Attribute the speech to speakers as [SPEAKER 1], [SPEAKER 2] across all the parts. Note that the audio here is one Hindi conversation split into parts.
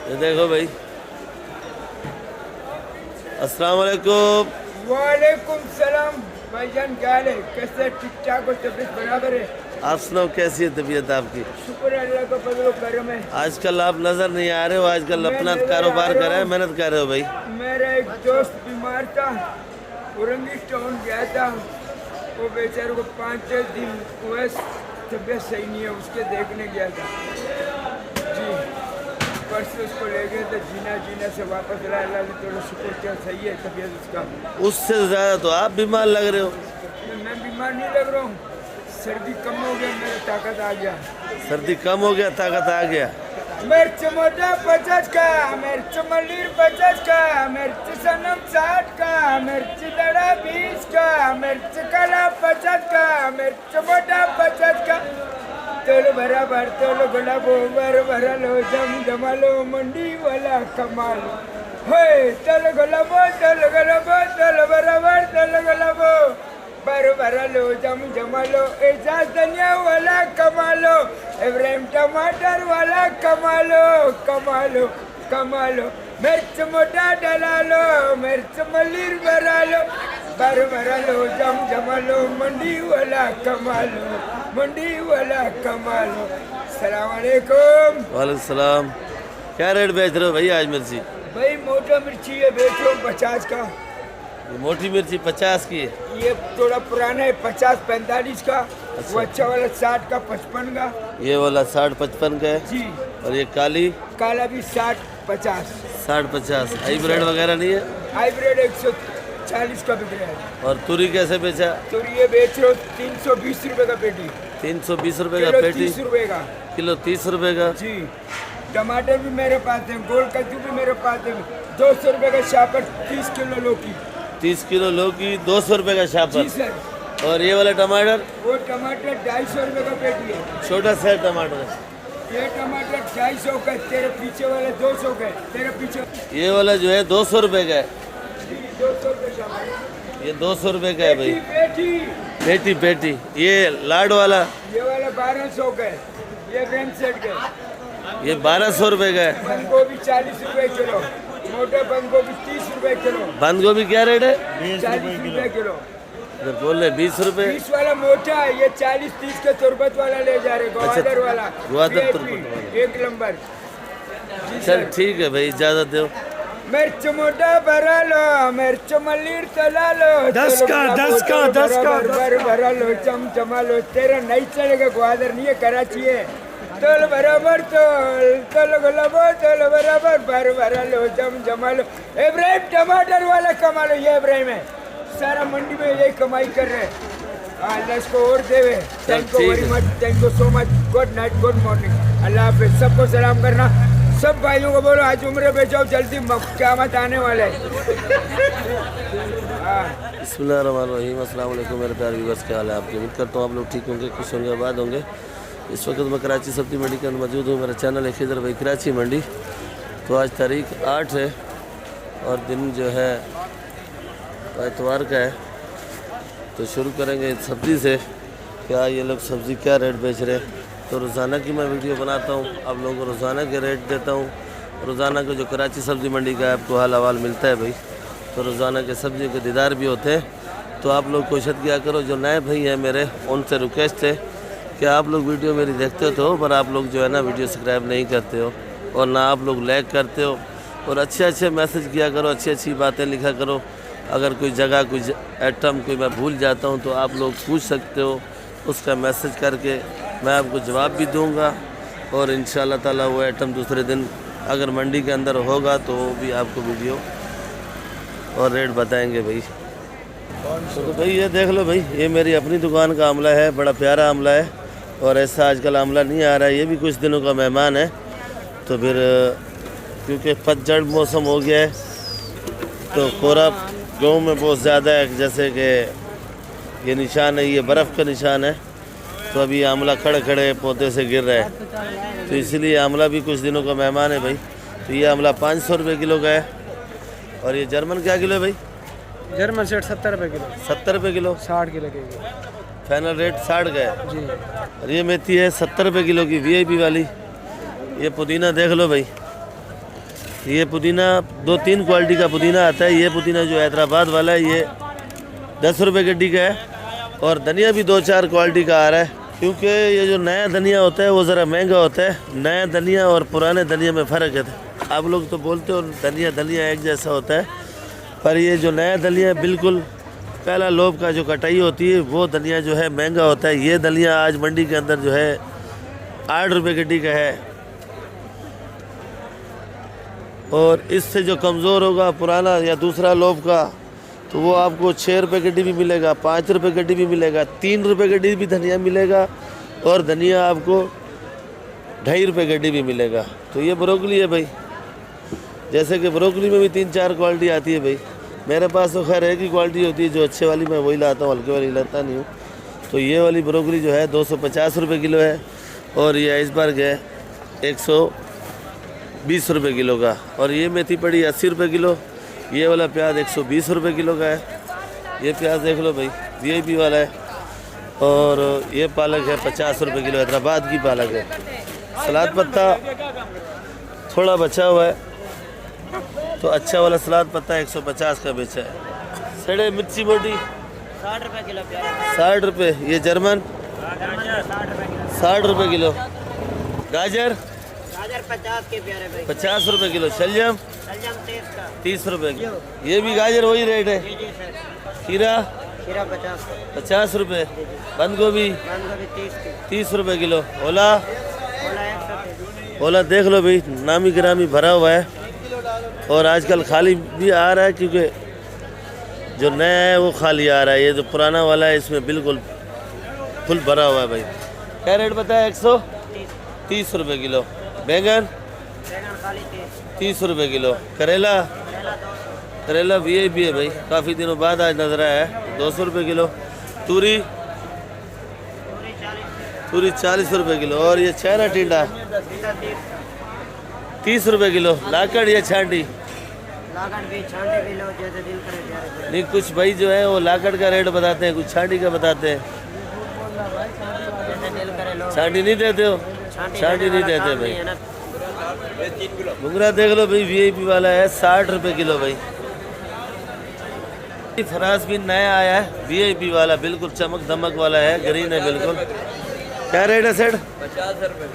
[SPEAKER 1] ये देखो भाई। अस्सलाम वालेकुम।
[SPEAKER 2] वालेकुम सलाम भाईजान, क्या हाल है? कैसे? ठीक ठाक हो? तबीयत बराबर है?
[SPEAKER 1] आप सुनाओ, कैसी है तबीयत आपकी?
[SPEAKER 2] शुक्र है अल्लाह का, फजल करम है।
[SPEAKER 1] आजकल आप नजर नहीं आ रहे हो, आजकल
[SPEAKER 2] मैं
[SPEAKER 1] अपना
[SPEAKER 2] नजर
[SPEAKER 1] कारोबार
[SPEAKER 2] आ रहा
[SPEAKER 1] कर रहे हैं,
[SPEAKER 2] हूँ।
[SPEAKER 1] मेहनत कर रहे हो भाई।
[SPEAKER 2] मेरा एक दोस्त बीमार था, औरंगी टाउन गया था। वो बेचारे को 5-6 दिन हुए, तबीयत सही नहीं है, उसके देखने गया था जी। परसों उसको ले गए थे, जीना से वापस लाया। अल्लाह की थोड़ा शुक्र, क्या सही है तबीयत उसका।
[SPEAKER 1] उससे ज्यादा तो आप बीमार लग रहे हो।
[SPEAKER 2] मैं बीमार नहीं लग रहा हूँ, सर्दी कम हो गया, मेरा ताकत आ गया।
[SPEAKER 1] सर्दी कम हो गया, ताकत आ गया।
[SPEAKER 2] मिर्च मोटा 50 का, मिर्च मल्लीर 50 का, मिर्च सनम 60 का, मिर्च दड़ा 20 का, मिर्च काला 50 का, मिर्च मोटा 50 का। तोल बराबर तोल गुलाबो बर भरा लो, जमा लो मंडी वाला कमाल। होए तोल गुलाबो तोल गुलाबो, तोल बराबर तोल गुलाबो बर भरा लो, जमा लो। एजाज धनिया वाला कमालो, इब्राहिम टमाटर वाला कमालो कमालो कमालो। मिर्च मोटा डला लो, मिर्च मल्लीर भरा लो, भरा लो, जमा लो मंडी वाला कमालो, मंडी वाला कमालो। सलाम अलैकुम।
[SPEAKER 1] वालेकुम सलाम। क्या रेट बेच रहे हो भाई आज मिर्ची?
[SPEAKER 2] भाई मोटा मिर्ची है बेच रहा हूँ 50 का।
[SPEAKER 1] ये मोटी मिर्ची 50 की है।
[SPEAKER 2] ये थोड़ा पुराना है, 50-45 का। वो अच्छा वाला 60 का, 55 का।
[SPEAKER 1] ये वाला 60-55 का है।
[SPEAKER 2] जी।
[SPEAKER 1] और ये काली
[SPEAKER 2] काला भी 60-50।
[SPEAKER 1] 60-50। हाइब्रिड वगैरह नहीं है?
[SPEAKER 2] हाइब्रिड 140 का बिक रहा है।
[SPEAKER 1] और तुरी कैसे बेचा?
[SPEAKER 2] तो ये बेच रहे हो 320 रुपए का पेटी।
[SPEAKER 1] 320 रुपए का
[SPEAKER 2] किलो
[SPEAKER 1] पेटी।
[SPEAKER 2] 30 रुपए का।
[SPEAKER 1] किलो 30 रुपए का।
[SPEAKER 2] जी। टमाटर भी मेरे पास है, गोल कद्दू भी मेरे पास है। 200 रुपए का शापर, 30 किलो लौकी।
[SPEAKER 1] 30 किलो लौकी, 200 रुपए का
[SPEAKER 2] जी
[SPEAKER 1] शापर।
[SPEAKER 2] सर।
[SPEAKER 1] और ये वाला टमाटर?
[SPEAKER 2] वो टमाटर 250 रुपए का पेटी है।
[SPEAKER 1] छोटा साइज टमाटर है।
[SPEAKER 2] ये टमाटर 250 का है, तेरे पीछे वाला 200 का है, तेरे पीछे
[SPEAKER 1] ये वाला जो है 200 रुपए का है।
[SPEAKER 2] 200 रुपए शापर।
[SPEAKER 1] ये 200 रुपए का है भाई।
[SPEAKER 2] पेटी
[SPEAKER 1] पेटी पेटी। ये लाड वाला?
[SPEAKER 2] ये वाला 1200 का है। ये रेम सेट का है।
[SPEAKER 1] ये 1200 रुपए का है।
[SPEAKER 2] बंद गोभी 40 रुपए किलो। मोटा बंद गोभी 30 रुपए किलो।
[SPEAKER 1] बंद गोभी क्या रेट है?
[SPEAKER 2] 40 रुपए किलो।
[SPEAKER 1] इधर बोल रहे 20 रुपए।
[SPEAKER 2] 20 वाला मोटा है, ये 40-30 का तुरबत वाला ले जा रहे, ग्वादर वाला।
[SPEAKER 1] ग्वादर
[SPEAKER 2] VIP,
[SPEAKER 1] तुरबत वाला।
[SPEAKER 2] 1 नंबर। जी
[SPEAKER 1] चल
[SPEAKER 2] सर।
[SPEAKER 1] ठीक है भाई, इजाजत दो।
[SPEAKER 2] मिर्च मोटा भरा लो, मिर्च मल्लीर तला लो।
[SPEAKER 3] 10 का
[SPEAKER 2] भरा लो, चमा लो। तेरा नहीं चलेगा, ग्वादर नहीं है, कराची है। तोल बराबर तोल गुलाबो, तोल बराबर भरा लो, जमा लो। इब्राहिम टमाटर वाला कमा लो, ये इब्राहिम है। सारा मंडी में यही कमाई कर रहे हैं। अल्लाह इसको और देवे। थैंक यू
[SPEAKER 1] ठीक
[SPEAKER 2] वेरी
[SPEAKER 1] है।
[SPEAKER 2] Much, thank you so much. Good night, good morning. अल्लाह हाफिज। सबको सलाम करना। सब भाइयों को बोलो आज उम्र पे जाओ, जल्दी क़यामत आने वाले है। हाँ।
[SPEAKER 1] बिस्मिल्लाहिर्रहमानिर्रहीम। अस्सलाम वालेकुम मेरे प्यारे व्यूअर्स, क्या हाल है आपके? उम्मीद करता हूँ आप लोग ठीक होंगे, खुश होंगे, आबाद होंगे। इस वक्त मैं कराची सब्जी मंडी के अंदर मौजूद हूँ। मेरा चैनल है खिजर भाई कराची मंडी। तो आज तारीख 8 है और दिन जो है एतवार का है। तो शुरू करेंगे सब्ज़ी से। क्या ये लोग सब्ज़ी क्या रेट बेच रहे हैं? तो रोज़ाना की मैं वीडियो बनाता हूँ, आप लोगों को रोज़ाना के रेट देता हूँ। रोज़ाना का जो कराची सब्ज़ी मंडी का आपको हाल अहवाल मिलता है भाई। तो रोज़ाना के सब्ज़ी के दीदार भी होते हैं। तो आप लोग कोशिश किया करो, जो नए भाई हैं मेरे, उनसे रिक्वेस्ट है कि आप लोग वीडियो मेरी देखते हो तो, पर आप लोग जो है ना वीडियो सब्सक्राइब नहीं करते हो और ना आप लोग लाइक करते हो। और अच्छे मैसेज किया करो, अच्छी बातें लिखा करो। अगर कोई जगह, कोई आइटम कोई मैं भूल जाता हूँ तो आप लोग पूछ सकते हो, उसका मैसेज करके मैं आपको जवाब भी दूंगा। और इंशाअल्लाह ताला वो आइटम दूसरे दिन अगर मंडी के अंदर होगा तो वो भी आपको वीडियो और रेट बताएंगे भाई। तो भाई ये देख लो भाई, ये मेरी अपनी दुकान का आमला है, बड़ा प्यारा आमला है। और ऐसा आजकल आमला नहीं आ रहा है, ये भी कुछ दिनों का मेहमान है। तो फिर क्योंकि पतझड़ मौसम हो गया है तो कोहरा गाँव में बहुत ज़्यादा है, जैसे कि ये निशान है, ये बर्फ़ का निशान है। तो अभी आमला खड़े पौधे से गिर रहा है, तो इसलिए आमला भी कुछ दिनों का मेहमान है भाई। तो ये आमला 500 रुपये किलो का है। और ये जर्मन क्या किलो है भाई?
[SPEAKER 3] जर्मन सेट 70 रुपए किलो।
[SPEAKER 1] 70 रुपये किलो।
[SPEAKER 3] 60 किलो के।
[SPEAKER 1] फाइनल रेट 60 का है
[SPEAKER 3] जी।
[SPEAKER 1] और ये मेथी है 70 रुपये किलो की VIP वाली। ये पुदीना देख लो भाई, ये पुदीना 2-3 क्वालिटी का पुदीना आता है। ये पुदीना जो हैदराबाद वाला है ये 10 रुपये गड्डी का है। और धनिया भी 2-4 क्वालिटी का आ रहा है, क्योंकि ये जो नया धनिया होता है वो ज़रा महंगा होता है। नया धनिया और पुराने धनिया में फ़र्क है। आप लोग तो बोलते हो धनिया एक जैसा होता है, पर ये जो नया धनिया है बिल्कुल पहला लोब का जो कटाई होती है वो धनिया जो है महंगा होता है। ये धनिया आज मंडी के अंदर जो है 8 रुपये गड्डी का है। और इससे जो कमज़ोर होगा पुराना या दूसरा लोब का, तो वो आपको 6 रुपये गड्डी भी मिलेगा, 5 रुपये गड्डी भी मिलेगा, 3 रुपये गड्डी भी धनिया मिलेगा और धनिया आपको 2.5 रुपये गड्डी भी मिलेगा। तो ये ब्रोकली है भाई, जैसे कि ब्रोकली में भी 3-4 क्वालिटी आती है भाई। मेरे पास तो खैर एक ही क्वालिटी होती है, जो अच्छे वाली मैं वही लाता हूँ, हल्के वाली लाता नहीं हूँ। तो ये वाली ब्रोकली जो है 250 रुपये किलो है और ये आइसबर्ग है 120 रुपये किलो का। और ये मेथी पड़ी 80 रुपये किलो। ये वाला प्याज 120 रुपये किलो का है। ये प्याज देख लो भाई, VIP वाला है। और ये पालक है 50 रुपये किलो, हैदराबाद की पालक है। सलाद पत्ता थोड़ा बचा हुआ है, तो अच्छा वाला सलाद पत्ता 150 का बेचा है। सड़े मिर्ची मोटी
[SPEAKER 3] 60 रुपये किलो।
[SPEAKER 1] 60 रुपये। ये जर्मन 60 रुपये किलो। गाजर
[SPEAKER 3] 50 के प्यारे भाई।
[SPEAKER 1] 50 रुपये किलो। शलजम 30 रुपये किलो। ये भी गाजर वही रेट है। खीरा 50 रुपये। बंद गोभी 30 रुपये किलो। ओला देख लो भाई, नामी गिरामी भरा हुआ है। और आजकल खाली भी आ रहा है, क्योंकि जो नया है वो खाली आ रहा है। ये जो पुराना वाला है इसमें बिल्कुल फुल भरा हुआ है भाई। क्या रेट बताया? 130 रुपये किलो। बैंगन 30 रुपये किलो। करेला VIP है भाई, काफ़ी दिनों बाद आज नजर आया है। 200 रुपये किलो। तूरी 40 रुपये किलो। और ये चाइना टिंडा 30 रुपये किलो। लाकड़ या छांटी नहीं, कुछ भाई जो है वो लाकड़ का रेट बताते हैं, कुछ छांटी का बताते हैं। छांटी नहीं देते हो? छांटी नहीं देते भाई। घुंगरा देख लो भाई, VIP वाला है 60 रुपये किलो भाई। फरास भी नया आया है VIP वाला, बिल्कुल चमक धमक वाला है, ग्रीन है बिल्कुल। क्या रेट है सेठ?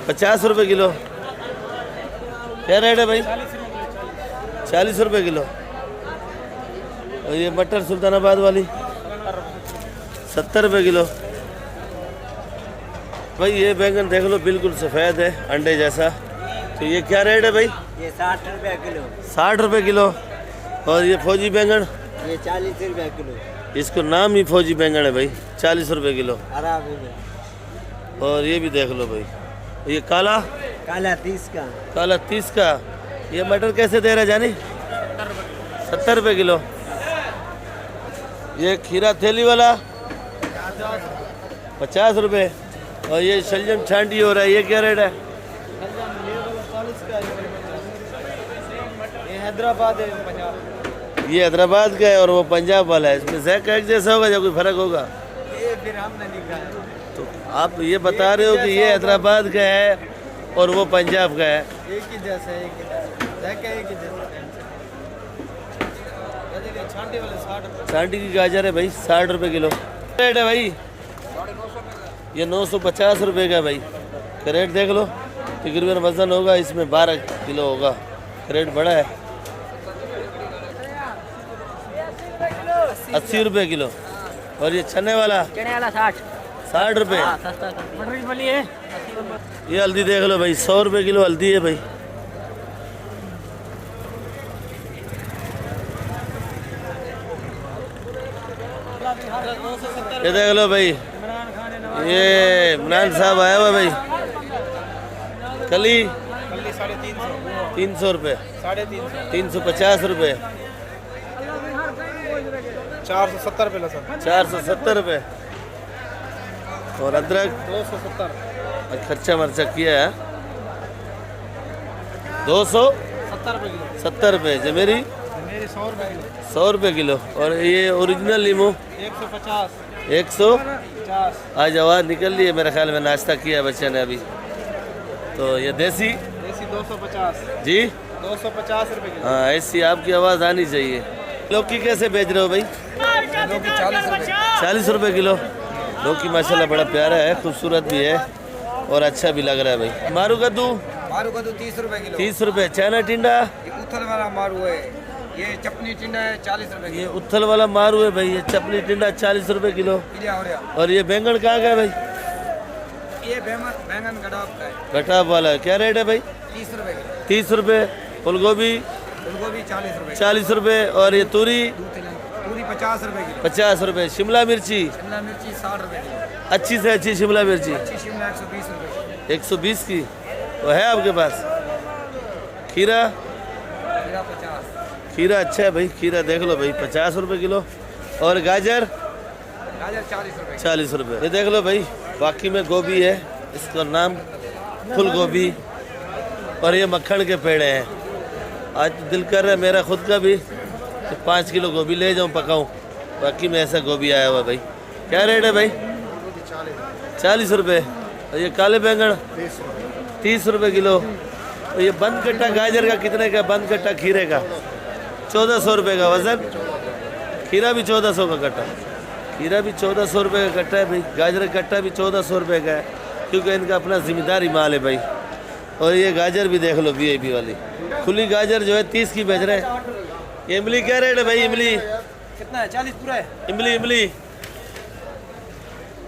[SPEAKER 1] 50 रुपये किलो। क्या रेट है भाई? 40 रुपये किलो। और ये मटर सुल्तानाबाद वाली 70 रुपये किलो भाई। ये बैंगन देख लो, बिल्कुल सफ़ेद है, अंडे जैसा। तो ये क्या रेट है भाई?
[SPEAKER 3] ये 60 रुपये किलो।
[SPEAKER 1] 60 रुपये किलो। और ये फौजी बैंगन
[SPEAKER 3] ये 40 रुपये किलो।
[SPEAKER 1] इसको नाम ही फौजी बैंगन है भाई, 40 रुपये किलो।
[SPEAKER 3] आराम।
[SPEAKER 1] और ये भी देख लो भाई, ये काला
[SPEAKER 3] 30 का।
[SPEAKER 1] काला 30 का। ये मटर कैसे दे रहा है जानी? 70 रुपये किलो। ये खीरा थैली वाला 50 रुपये। और ये शलजम छांटी हो रहा है, ये क्या रेट है?
[SPEAKER 3] ये हैदराबाद है, पंजाब।
[SPEAKER 1] ये हैदराबाद का है और वो पंजाब वाला है। इसमें जैका एक जैसा होगा या कोई फ़र्क होगा?
[SPEAKER 3] ये फिर हमने लिखा है।
[SPEAKER 1] तो आप ये बता रहे हो कि ये हैदराबाद का है और वो पंजाब का है।
[SPEAKER 3] एक ही जैसा है, एक ही जैसा। छांटी वाले 60 रुपये।
[SPEAKER 1] छांटी की गाजर है भाई 60 रुपये किलो। रेट है भाई ये 950 रुपये का भाई। रेट देख लो, तकरीबन वजन होगा इसमें 12 किलो होगा। रेट बड़ा है। 80 रुपये किलो। और ये चने वाला 60 रुपये। ये हल्दी देख लो भाई, 100 रुपये किलो हल्दी है भाई। ये देख लो भाई, ये इमरान साहब आया हुआ भाई। कली 300 रुपये। 350 रुपये।
[SPEAKER 3] 470 रुपये लसन।
[SPEAKER 1] 470 रुपये। और अदरक
[SPEAKER 3] 270।
[SPEAKER 1] खर्चा मर्चा किया है 270 रुपये। जमेरी
[SPEAKER 3] 100 रुपये किलो।
[SPEAKER 1] 100 रुपये किलो। और ये ओरिजिनल नींबू
[SPEAKER 3] 150। 50।
[SPEAKER 1] आज आवाज़ निकल रही है, मेरे ख्याल में नाश्ता किया है बच्चे ने अभी। तो ये देसी
[SPEAKER 3] देसी 250
[SPEAKER 1] जी
[SPEAKER 3] 250 रुपए किलो।
[SPEAKER 1] हाँ, ऐसी आपकी आवाज़ आनी चाहिए। लौकी कैसे बेच रहे हो भाई? 40 रुपए किलो। लौकी माशाल्लाह बड़ा प्यारा है, खूबसूरत भी है और अच्छा भी लग रहा है भाई। मारू कद्दू
[SPEAKER 2] मारू का तो 30 रुपए किलो।
[SPEAKER 1] 30 रुपए। चाइना टिंडा
[SPEAKER 2] ये उथल वाला मारू है, ये चपनी टिंडा है 40 रुपए
[SPEAKER 1] ये उथल वाला मारू है भाई। ये चपनी टिंडा 40 रुपए किलो।
[SPEAKER 2] किलो।
[SPEAKER 1] और ये बैंगन कहाँ का है भाई?
[SPEAKER 2] ये बैंगन गडाप का है,
[SPEAKER 1] घटाप वाला क्या रेट है भाई?
[SPEAKER 2] 30 रुपए किलो।
[SPEAKER 1] 30 रुपए। फूल गोभी
[SPEAKER 2] फूलगोभी 40 रुपए।
[SPEAKER 1] 40 रुपए। और ये तूरी
[SPEAKER 2] पूरी 50 रुपए किलो।
[SPEAKER 1] 50 रुपए। शिमला मिर्ची
[SPEAKER 2] शिमला मिर्ची 60 रुपए किलो।
[SPEAKER 1] अच्छी से अच्छी शिमला मिर्ची
[SPEAKER 2] अच्छी शिमला 120 रुपए।
[SPEAKER 1] 120 की वो है आपके पास। खीरा
[SPEAKER 2] खीरा 50।
[SPEAKER 1] खीरा अच्छा है भाई, खीरा देख लो भाई 50 रुपए किलो। और गाजर
[SPEAKER 2] गाजर 40 रुपए।
[SPEAKER 1] 40 रुपए। ये देख लो भाई, बाकी में गोभी है, इसका नाम फूल गोभी। और ये मक्खन के पेड़ हैं। आज तो दिल कर रहा है मेरा खुद का भी कि 5 किलो गोभी ले जाऊं पकाऊं। बाकी में ऐसा गोभी आया हुआ भाई। क्या रेट है भाई? 40 रुपए। और ये काले बैंगन 30 रुपए किलो। और ये बंद कट्टा गाजर का कितने का? बंद कट्टा खीरे का 1400 रुपये का वजन। खीरा भी 1400 का कट्टा। खीरा भी 1400 रुपये का कट्टा है भाई। गाजर का कट्टा भी 1400 रुपये का है, क्योंकि इनका अपना जिम्मेदारी माल है भाई। और ये गाजर भी देख लो VIP वाली खुली गाजर जो है 30 की बेच रहे हैं। ये इमली क्या रेट है भाई? इमली
[SPEAKER 2] कितना है? 40 पूरा है।
[SPEAKER 1] इमली इमली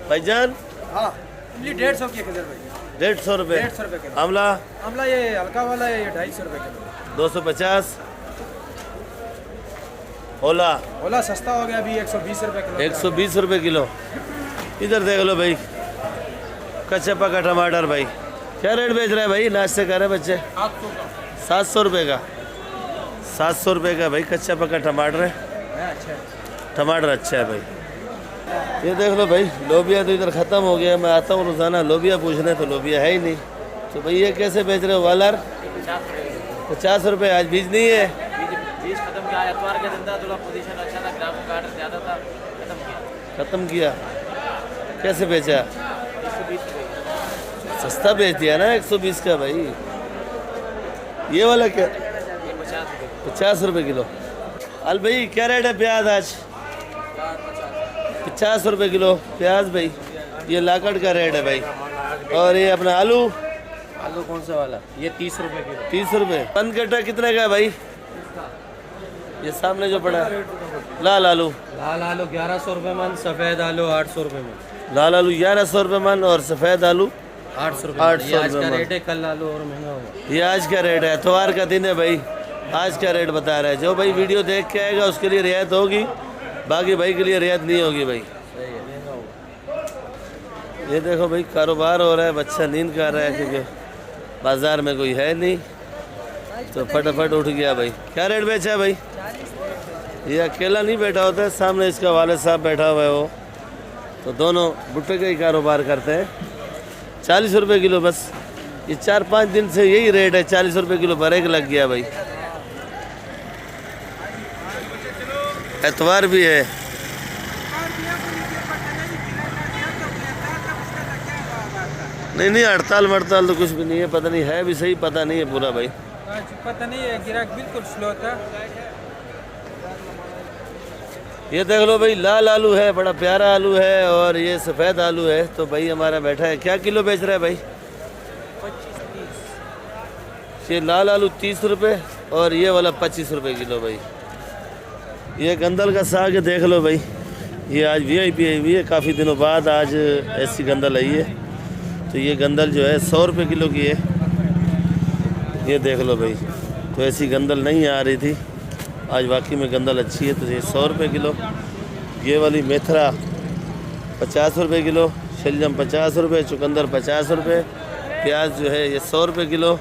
[SPEAKER 1] भाईजान
[SPEAKER 2] हाँ, इमली 150 की 1000 रुपए।
[SPEAKER 1] 150 रुपये।
[SPEAKER 2] 150 रुपए किलो।
[SPEAKER 1] आमला
[SPEAKER 2] आमला ये हल्का वाला है, ये 250 रुपए किलो।
[SPEAKER 1] 250। ओला
[SPEAKER 2] ओला सस्ता हो गया अभी 120 रुपए किलो।
[SPEAKER 1] 120 रुपये किलो। इधर देख लो भाई, कच्चा पका टमाटर भाई क्या रेट बेच रहा है भाई? नाश्ते कर रहे बच्चे 700 रुपये का। 700 रुपये का भाई कच्चा पका टमाटर है।
[SPEAKER 2] अच्छा है।
[SPEAKER 1] टमाटर अच्छा है भाई। ये देख लो भाई, लोबिया तो इधर ख़त्म हो गया। मैं आता हूँ रोज़ाना लोबिया पूछने, तो लोबिया है ही नहीं। तो भाई ये कैसे बेच रहे हो? वालर 50 रुपये। आज बीज नहीं है?
[SPEAKER 4] बीज खत्म किया, एतवार के दिन था, थोड़ा पोजीशन अच्छा था, ग्राम कार्ड ज़्यादा था, खत्म किया।
[SPEAKER 1] ख़त्म किया। कैसे बेचा?
[SPEAKER 4] 120 रुपये।
[SPEAKER 1] सस्ता बेच दिया ना 120 का भाई। ये वाला क्या?
[SPEAKER 4] ये 50 रुपये।
[SPEAKER 1] 50 रुपये किलो। अल भाई क्या रेट है प्याज आज? 50 रुपये किलो प्याज भाई। ये लाकड़ का रेट है भाई। और ये अपना आलू
[SPEAKER 4] आलू कौन सा वाला? ये 30 रुपये किलो।
[SPEAKER 1] 30 रुपये। बंद कट्टा कितने का है भाई? ये सामने जो पड़ा है लाल आलू।
[SPEAKER 4] लाल आलू 1100 रुपये मन, सफ़ेद आलू 800 रुपये मन।
[SPEAKER 1] लाल आलू 1100 रुपये मन और सफ़ेद आलू
[SPEAKER 4] 800 रुपये।
[SPEAKER 1] 800
[SPEAKER 4] ये आज का
[SPEAKER 1] रुपये
[SPEAKER 4] रेट है, कल आलू और महंगा होगा।
[SPEAKER 1] ये आज का रेट है। एतवार का दिन है भाई, आज का रेट बता रहा है। जो भाई वीडियो देख के आएगा उसके लिए रियायत होगी, बाकी भाई के लिए रियायत नहीं होगी भाई।
[SPEAKER 4] सही है, महंगा होगा।
[SPEAKER 1] ये देखो भाई कारोबार हो रहा है, बच्चा नींद कर रहा है क्योंकि बाजार में कोई है नहीं, तो फटाफट उठ गया भाई। क्या रेट बेचा है भाई? ये अकेला नहीं बैठा होता है, सामने इसका वालिद साहब बैठा हुआ है वो, तो दोनों भुट्टे का ही कारोबार करते हैं। 40 रुपये किलो बस। ये 4-5 दिन से यही रेट है, 40 रुपये किलो बरेक लग गया भाई। एतवार भी है। नहीं नहीं, हड़ताल वड़ताल तो कुछ भी नहीं है, पता नहीं है भी सही, पता नहीं है पूरा भाई।
[SPEAKER 2] पता नहीं है, गिराक बिल्कुल स्लो था।
[SPEAKER 1] ये देख लो भाई, लाल आलू है, बड़ा प्यारा आलू है। और ये सफ़ेद आलू है। तो भाई हमारा बैठा है। क्या किलो बेच रहा है भाई? 25-30। ये लाल आलू 30 रुपये और ये वाला 25 रुपये किलो भाई। ये गंदल का साग है, देख लो भाई। ये आज VIP आई हुई है, काफ़ी दिनों बाद आज ऐसी गंदल आई है। तो ये गंदल जो है 100 रुपये किलो की है। ये देख लो भाई, तो ऐसी गंदल नहीं आ रही थी, आज वाकई में गंदल अच्छी है। तो ये 100 रुपये किलो। ये वाली मेथरा 50 रुपये किलो। शलजम 50 रुपये। चुकंदर 50 रुपये। प्याज जो है ये 100 रुपये किलो।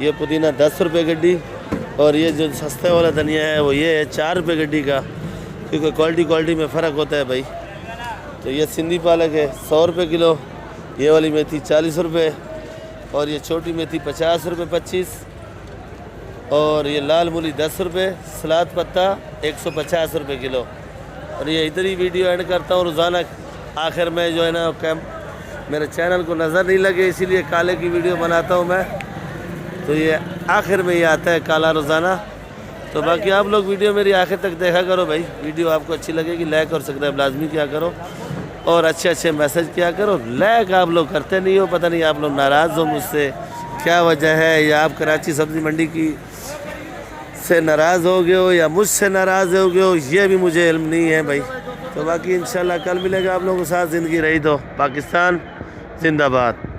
[SPEAKER 1] ये पुदीना 10 रुपये गड्डी। और ये जो सस्ते वाला धनिया है वो ये है 4 रुपये गड्डी का, क्योंकि क्वालिटी में फ़र्क होता है भाई। तो ये सिंधी पालक है 100 रुपये किलो। ये वाली मेथी 40 रुपये। और ये छोटी मेथी 50 रुपये 25। और ये लाल मूली 10 रुपये। सलाद पत्ता 150 रुपये किलो। और ये इधर ही वीडियो एंड करता हूँ। रोज़ाना आखिर में जो है ना कैम मेरे चैनल को नज़र नहीं लगे, इसीलिए काले की वीडियो बनाता हूँ मैं। तो ये आखिर में ये आता है काला रोज़ाना। तो बाकी आप लोग वीडियो मेरी आखिर तक देखा करो भाई। वीडियो आपको अच्छी लगेगी लाइक और सब्सक्राइब लाजमी किया करो और अच्छे अच्छे मैसेज किया करो। लाइक आप लोग करते नहीं हो, पता नहीं आप लोग नाराज़ हो मुझसे, क्या वजह है, या आप कराची सब्ज़ी मंडी की से नाराज़ हो गए हो या मुझसे नाराज़ हो गए हो, ये भी मुझे इल्म नहीं है भाई। तो बाकी इंशाल्लाह कल मिलेगा आप लोगों के साथ। ज़िंदगी रही तो पाकिस्तान जिंदाबाद।